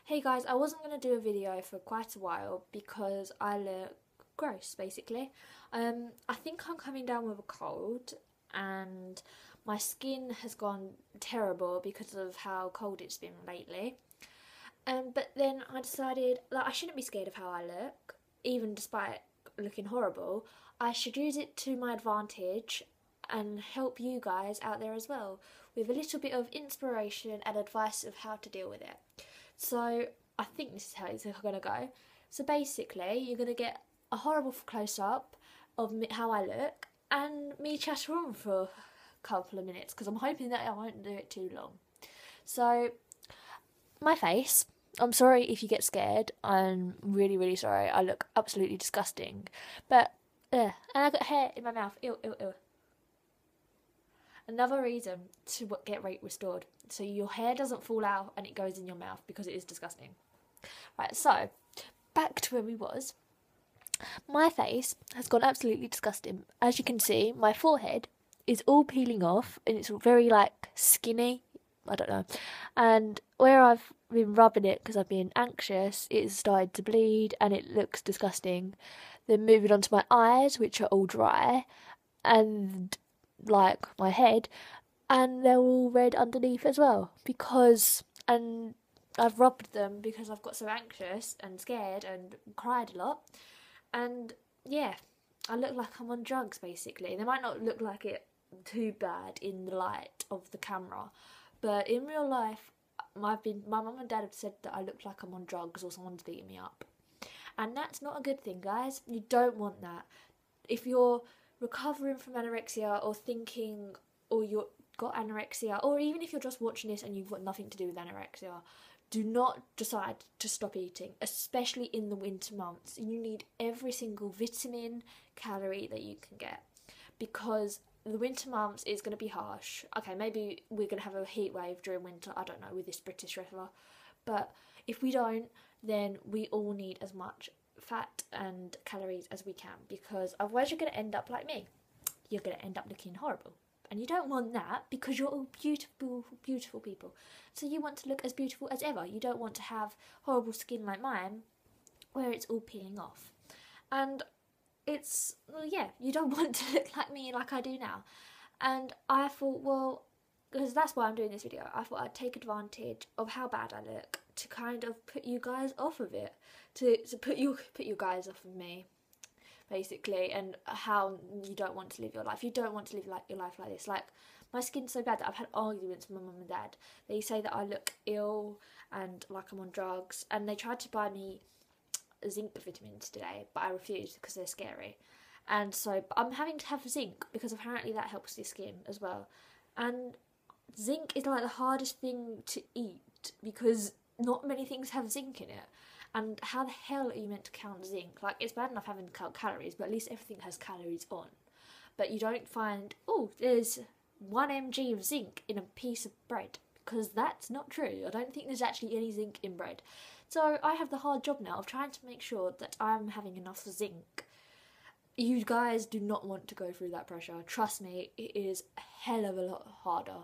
Hey guys, I wasn't going to do a video for quite a while because I look gross basically. I think I'm coming down with a cold and my skin has gone terrible because of how cold it's been lately. But then I decided that I shouldn't be scared of how I look, even despite looking horrible. I should use it to my advantage and help you guys out there as well with a little bit of inspiration and advice of how to deal with it. So I think this is how it's going to go. So basically, you're going to get a horrible close up of how I look and me chatter on for a couple of minutes because I'm hoping that I won't do it too long. So, my face. I'm sorry if you get scared. I'm really, really sorry. I look absolutely disgusting. But, and I got hair in my mouth. Ew, ew, ew. Another reason to get rate restored. So your hair doesn't fall out and it goes in your mouth because it is disgusting. Right, so back to where we was. My face has gone absolutely disgusting. As you can see, my forehead is all peeling off and it's very like skinny. I don't know. And where I've been rubbing it because I've been anxious, it's started to bleed and it looks disgusting. Then moving on to my eyes, which are all dry, and like my head, and they're all red underneath as well and I've rubbed them because I've got so anxious and scared and cried a lot. And yeah, I look like I'm on drugs basically. They might not look like it too bad in the light of the camera, but in real life, my mum and dad have said that I look like I'm on drugs or someone's beating me up. And that's not a good thing, guys. You don't want that. If you're recovering from anorexia or thinking, or you've got anorexia, or even if you're just watching this and you've got nothing to do with anorexia, do not decide to stop eating, especially in the winter months. You need every single vitamin, calorie that you can get, because the winter months is going to be harsh. Okay, maybe we're going to have a heat wave during winter, I don't know, with this British weather, but if we don't, then we all need as much fat and calories as we can, because otherwise you're going to end up like me. You're going to end up looking horrible. And you don't want that because you're all beautiful, beautiful people. So you want to look as beautiful as ever. You don't want to have horrible skin like mine where it's all peeling off. And you don't want to look like me like I do now. And I thought, well, because that's why I'm doing this video, I thought I'd take advantage of how bad I look to kind of put you guys off of it. To put you guys off of me, basically, and how you don't want to live your life. You don't want to live your life like this. Like, my skin's so bad that I've had arguments with my mum and dad. They say that I look ill and like I'm on drugs, and they tried to buy me zinc vitamins today, but I refused because they're scary. And so I'm having to have zinc because apparently that helps the skin as well. And zinc is like the hardest thing to eat because not many things have zinc in it. And how the hell are you meant to count zinc? Like, it's bad enough having to count calories, but at least everything has calories on. But you don't find, oh, there's 1 mg of zinc in a piece of bread, because that's not true. I don't think there's actually any zinc in bread. So I have the hard job now of trying to make sure that I'm having enough zinc. You guys do not want to go through that pressure. Trust me, it is a hell of a lot harder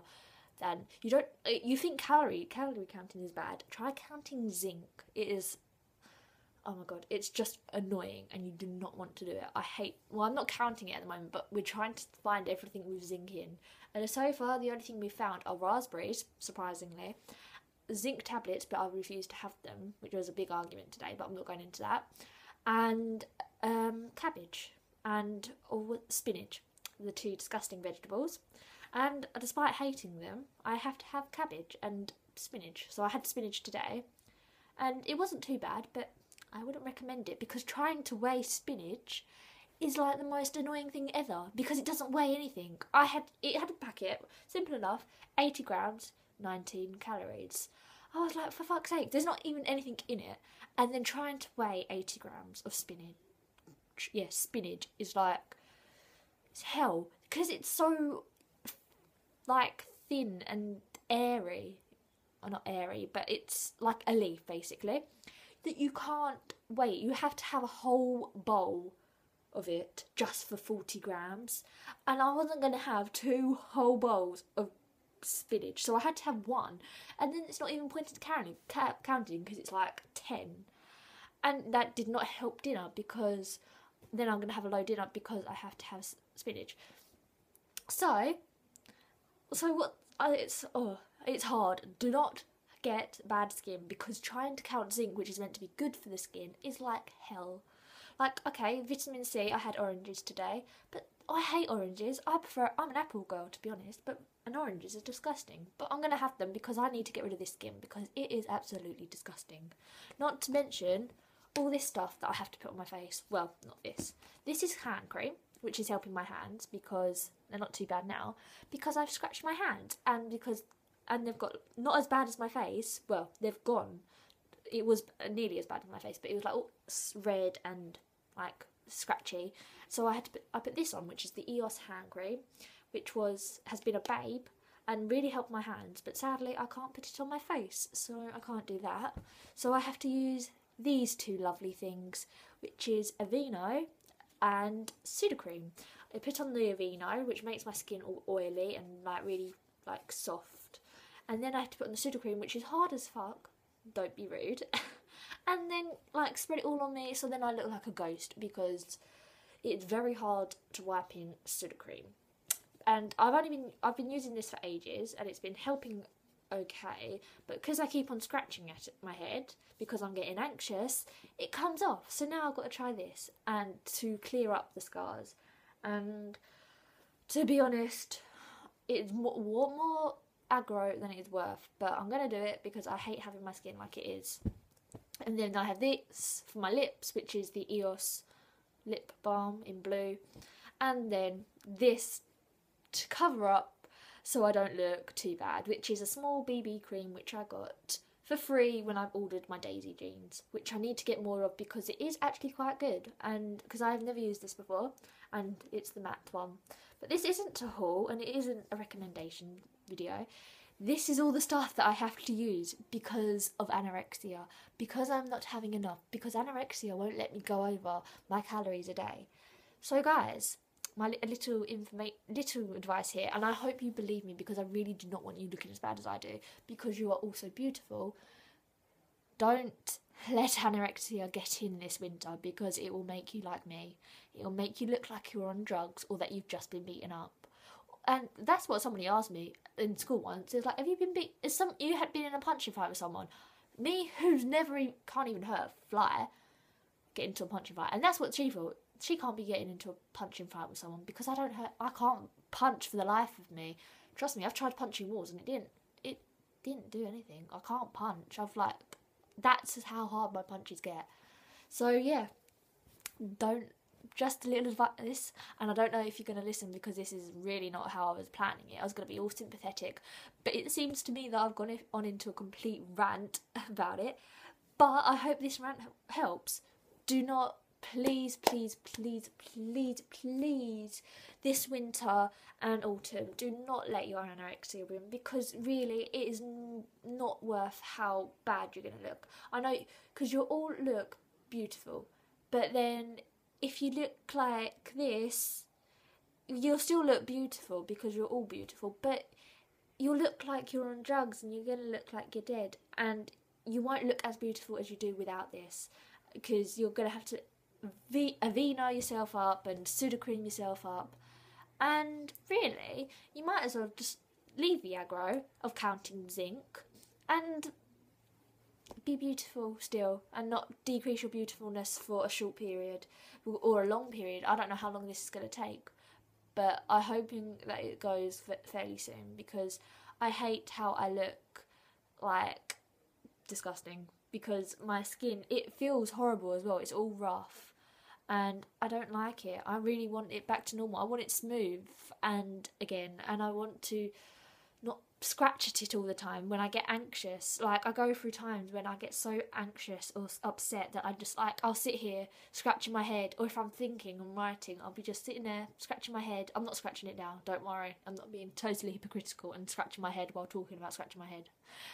than you think calorie counting is bad. Try counting zinc. It is, oh my god, it's just annoying and you do not want to do it. I'm not counting it at the moment, but we're trying to find everything with zinc in. And so far, the only thing we've found are raspberries, surprisingly, zinc tablets, but I refuse to have them, which was a big argument today, but I'm not going into that, and cabbage or spinach, the two disgusting vegetables. And despite hating them, I have to have cabbage and spinach. So I had spinach today, and it wasn't too bad, but I wouldn't recommend it because trying to weigh spinach is like the most annoying thing ever because it doesn't weigh anything. It had a packet, simple enough, 80 grams, 19 calories. I was like, for fuck's sake, there's not even anything in it. And then trying to weigh 80 grams of spinach. Yeah, spinach is like, it's hell because it's so like thin and airy. Or not airy, but it's like a leaf basically. That you can't wait. You have to have a whole bowl of it just for 40 grams. And I wasn't going to have 2 whole bowls of spinach, so I had to have one, and then it's not even pointed to counting because it's like 10, and that did not help dinner because then I'm going to have a low dinner because I have to have spinach. So what? It's hard. Do not get bad skin, because trying to count zinc, which is meant to be good for the skin, is like hell. Like, okay, vitamin C, I had oranges today, but I hate oranges. I'm an apple girl, to be honest, but oranges are disgusting. But I'm going to have them because I need to get rid of this skin, because it is absolutely disgusting. Not to mention all this stuff that I have to put on my face. Well, not this. This is hand cream, which is helping my hands because they're not too bad now, because I've scratched my hand, and they've got not as bad as my face. Well, they've gone. It was nearly as bad as my face, but it was like all red and like scratchy. So I put this on, which is the EOS hand cream, which has been a babe and really helped my hands. But sadly, I can't put it on my face, so I can't do that. So I have to use these two lovely things, which is Aveeno and Sudocreme. I put on the Aveeno, which makes my skin all oily and like really like soft, and then I have to put on the Sudocreme, which is hard as fuck. Don't be rude. And then like spread it all on me, so then I look like a ghost, because it's very hard to wipe in Sudocreme. And I've been using this for ages, and it's been helping okay, but because I keep on scratching at my head because I'm getting anxious, it comes off. So now I've got to try this and to clear up the scars. And to be honest, it's more aggro than it is worth, but I'm gonna do it because I hate having my skin like it is. And then I have this for my lips, which is the EOS lip balm in blue, and then this to cover up so I don't look too bad, which is a small BB cream which I got for free when I've ordered my Daisy jeans, which I need to get more of because it is actually quite good, and because I've never used this before, and it's the matte one. But this isn't a haul, and it isn't a recommendation video. This is all the stuff that I have to use because of anorexia, because I'm not having enough, because anorexia won't let me go over my calories a day. So guys, my little advice here, and I hope you believe me, because I really do not want you looking as bad as I do, because you are also beautiful. Don't let anorexia get in this winter, because it will make you like me. It will make you look like you're on drugs or that you've just been beaten up. And that's what somebody asked me in school once. It's like, have you been beat? You had been in a punching fight with someone? Me, who's can't even hurt a fly, get into a punching fight, and that's what she thought. She can't be getting into a punching fight with someone because I can't punch for the life of me. Trust me, I've tried punching walls and it didn't do anything. I can't punch. That's how hard my punches get. So yeah, just a little advice, and I don't know if you're going to listen, because this is really not how I was planning it. I was going to be all sympathetic, but it seems to me that I've gone on into a complete rant about it. But I hope this rant helps. Do not, please, this winter and autumn, do not let your anorexia win, because really it is not worth how bad you're going to look. I know, because you'll all look beautiful, but then if you look like this, you'll still look beautiful because you're all beautiful, but you'll look like you're on drugs and you're going to look like you're dead, and you won't look as beautiful as you do without this, because you're going to have to Aveeno yourself up and Sudocreme yourself up, and really you might as well just leave the aggro of counting zinc and be beautiful still, and not decrease your beautifulness for a short period or a long period. I don't know how long this is going to take, but I'm hoping that it goes fairly soon, because I hate how I look like disgusting, because my skin, it feels horrible as well. It's all rough and I don't like it. I really want it back to normal. I want it smooth and I want to not scratch at it all the time when I get anxious. Like, I go through times when I get so anxious or upset that I just, like, I'll sit here scratching my head, or if I'm thinking and writing, I'll be just sitting there scratching my head. I'm not scratching it now, don't worry, I'm not being totally hypocritical and scratching my head while talking about scratching my head.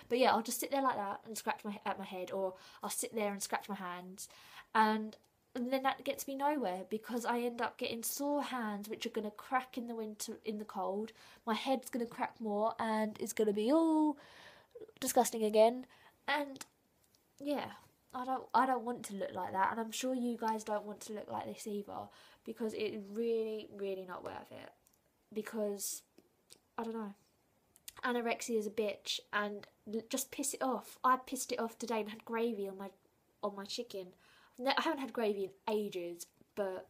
But yeah, I'll just sit there like that and scratch at my head, or I'll sit there and scratch my hands, and And then that gets me nowhere because I end up getting sore hands, which are going to crack in the winter, in the cold. My head's going to crack more and it's going to be all disgusting again. And yeah, I don't want to look like that, and I'm sure you guys don't want to look like this either, because it's really, really not worth it. Because I don't know, anorexia is a bitch, and just piss it off. I pissed it off today and had gravy on my chicken. I haven't had gravy in ages, but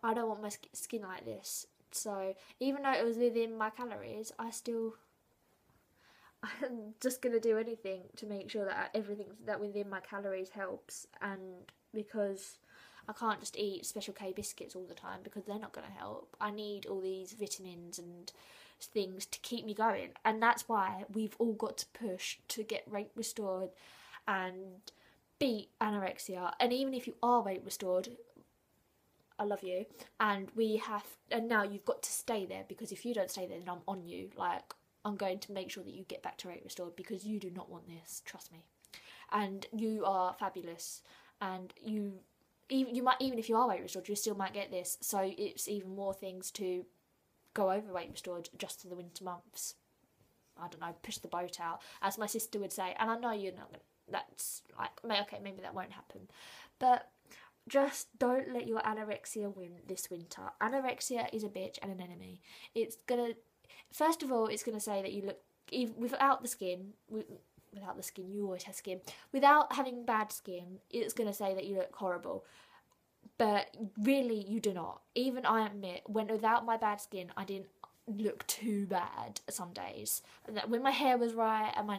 I don't want my skin like this. So even though it was within my calories, I'm just going to do anything to make sure that everything that within my calories helps. And because I can't just eat Special K biscuits all the time, because they're not going to help. I need all these vitamins and things to keep me going. And that's why we've all got to push to get weight restored and beat anorexia. And even if you are weight restored, I love you. And now you've got to stay there, because if you don't stay there, then I'm on you. Like, I'm going to make sure that you get back to weight restored, because you do not want this, trust me. And you are fabulous, and you might, even if you are weight restored, you still might get this. So it's even more things to go over weight restored just for the winter months. I don't know, push the boat out, as my sister would say. And I know you're not gonna, that's like, okay, maybe that won't happen, but just don't let your anorexia win this winter. Anorexia is a bitch and an enemy. It's gonna, first of all, it's gonna say that you look, without the skin, you always have skin. Without having bad skin, it's gonna say that you look horrible. But really, you do not. Even I admit, without my bad skin, I didn't look too bad some days. And that when my hair was right and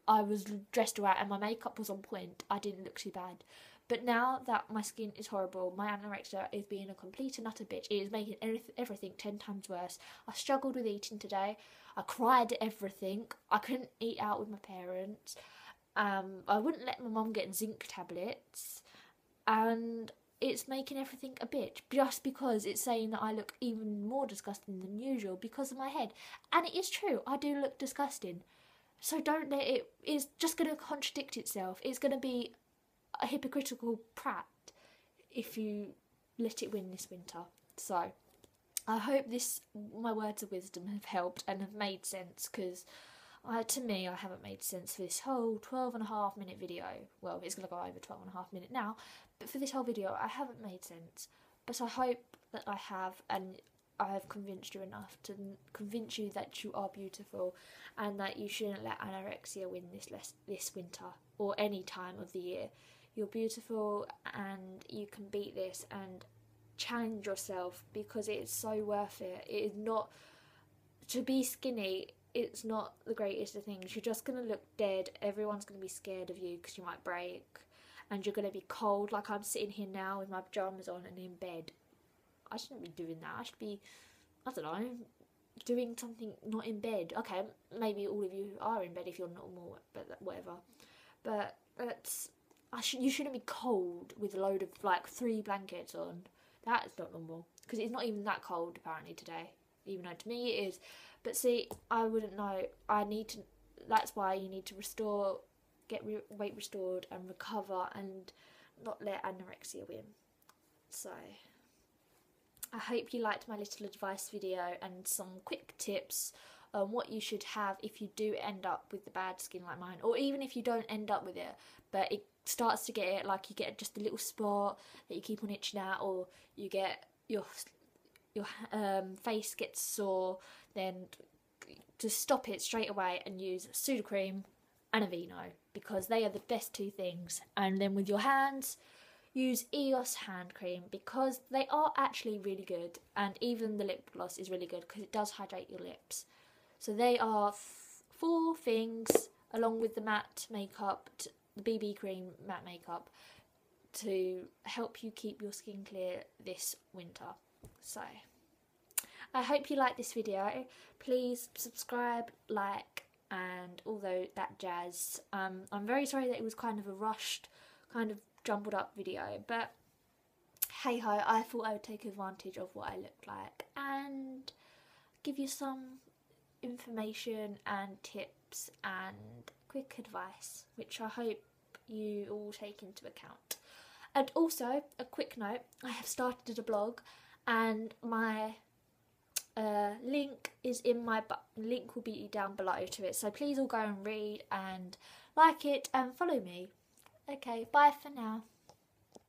I was dressed right and my makeup was on point, I didn't look too bad. But now that my skin is horrible, my anorexia is being a complete and utter bitch. It is making everything 10 times worse. I struggled with eating today. I cried at everything. I couldn't eat out with my parents. I wouldn't let my mum get zinc tablets. And it's making everything a bitch, just because it's saying that I look even more disgusting than usual because of my head. And it is true, I do look disgusting. So don't let it, it's just going to contradict itself. It's going to be a hypocritical prat if you let it win this winter. So I hope my words of wisdom have helped and have made sense, because to me, I haven't made sense for this whole 12.5-minute video. Well, it's going to go over 12.5 minutes now, but for this whole video, I haven't made sense. But I hope that I have, and I have convinced you enough to convince you that you are beautiful, and that you shouldn't let anorexia win this winter or any time of the year. You're beautiful, and you can beat this, and challenge yourself, because it's so worth it. It is not, to be skinny, it's not the greatest of things. You're just going to look dead. Everyone's going to be scared of you because you might break, and you're going to be cold. Like I'm sitting here now with my pyjamas on and in bed. I shouldn't be doing that. I should be, I don't know, doing something not in bed. Okay, maybe all of you are in bed if you're normal, but whatever. But you shouldn't be cold with a load of like 3 blankets on. That's not normal, because it's not even that cold apparently today, even though to me it is. But see, I wouldn't know. That's why you need to get weight restored and recover, and not let anorexia win. So I hope you liked my little advice video and some quick tips on what you should have if you do end up with the bad skin like mine, or even if you don't end up with it, but it starts to get it, like you get just a little spot that you keep on itching at, or you get your face gets sore, then to stop it straight away and use Sudocrem and Aveeno, because they are the best 2 things. And then with your hands, use EOS hand cream, because they are actually really good, and even the lip gloss is really good because it does hydrate your lips. So they are 4 things, along with the matte makeup, the BB cream matte makeup, to help you keep your skin clear this winter. So I hope you liked this video. Please subscribe, like, and all that jazz. I'm very sorry that it was kind of a rushed, kind of jumbled up video, but hey ho, I thought I would take advantage of what I looked like and give you some information and tips and quick advice, which I hope you all take into account. And also, a quick note, I have started a blog, and my link will be down below to it. So please all go and read and like it and follow me. Okay, bye for now.